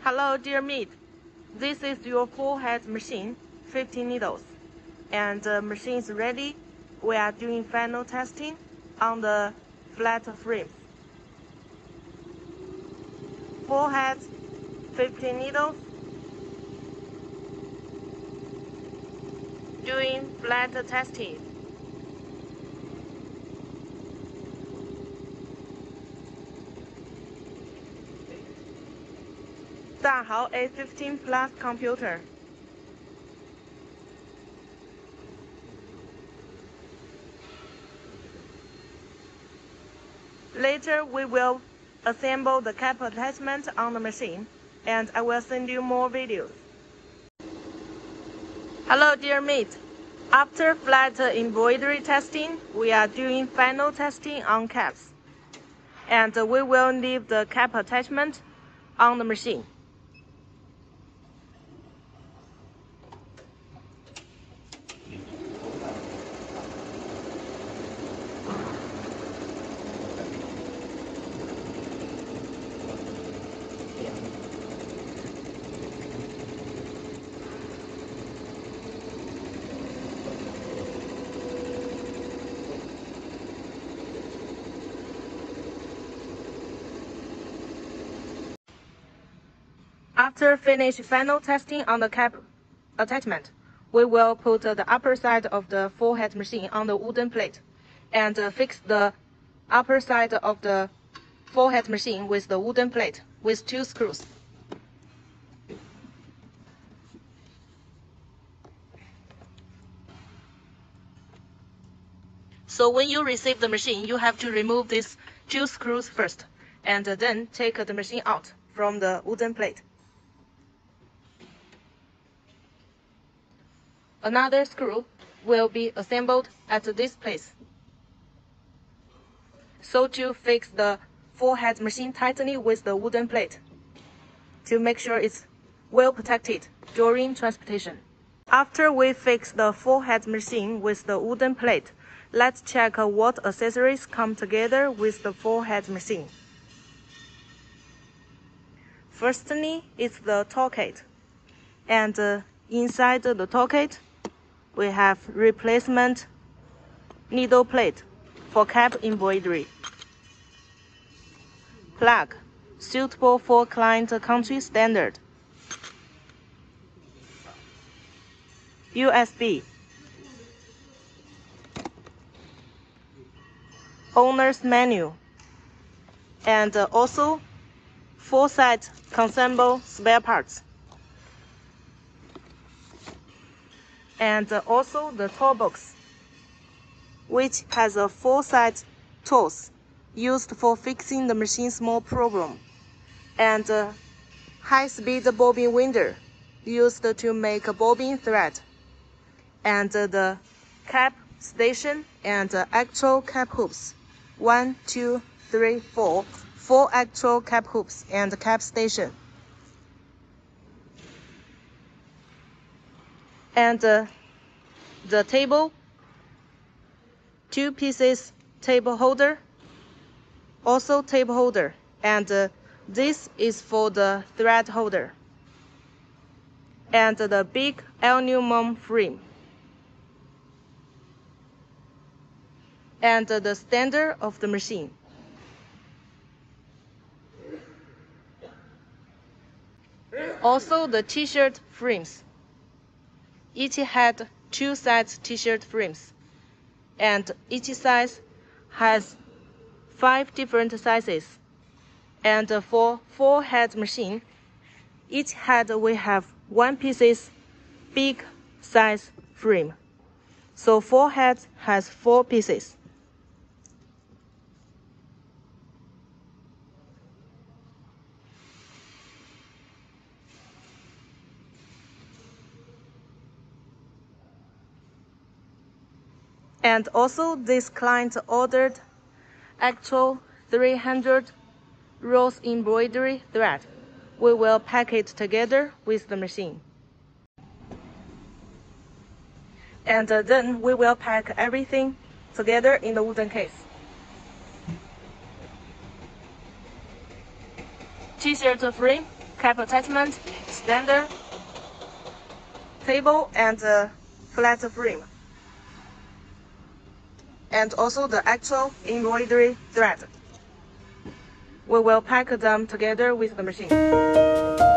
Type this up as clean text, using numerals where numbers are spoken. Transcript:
Hello, dear meat. This is your full head machine, 15 needles. And the machine is ready. We are doing final testing on the flat frames. Full head, 15 needles. Doing flat testing. Dahao A15 Plus computer. Later, we will assemble the cap attachment on the machine, and I will send you more videos. Hello, dear mate. After flat embroidery testing, we are doing final testing on caps, and we will leave the cap attachment on the machine. After finish final testing on the cap attachment, we will put the upper side of the full head machine on the wooden plate and fix the upper side of the full head machine with the wooden plate with 2 screws. So when you receive the machine, you have to remove these 2 screws first and then take the machine out from the wooden plate. Another screw will be assembled at this place. So to fix the full head machine tightly with the wooden plate to make sure it's well protected during transportation. After we fix the full head machine with the wooden plate, let's check what accessories come together with the full head machine. Firstly, it's the toolkit, and inside the toolkit, we have replacement needle plate for cap embroidery, plug suitable for client country standard, USB, owner's manual, and also 4-side consumable spare parts. And also the toolbox, which has a 4-side tools used for fixing the machine's small problem, and a high-speed bobbin winder used to make a bobbin thread, and the cap station and actual cap hoops. 1, 2, 3, 4. 4 actual cap hoops and cap station. And the table, 2 pieces table holder, also table holder, and this is for the thread holder, and the big aluminum frame, and the standard of the machine. Also the t-shirt frames. Each had 2 sides t-shirt frames, and each size has 5 different sizes. And for full head machine, each head we have 1 pieces big size frame. So 4 heads has 4 pieces. And also this client ordered actual 300 rows embroidery thread. We will pack it together with the machine. And then we will pack everything together in the wooden case. T-shirt frame, cap attachment, extender, table, and flat frame. And also the actual embroidery thread. We will pack them together with the machine.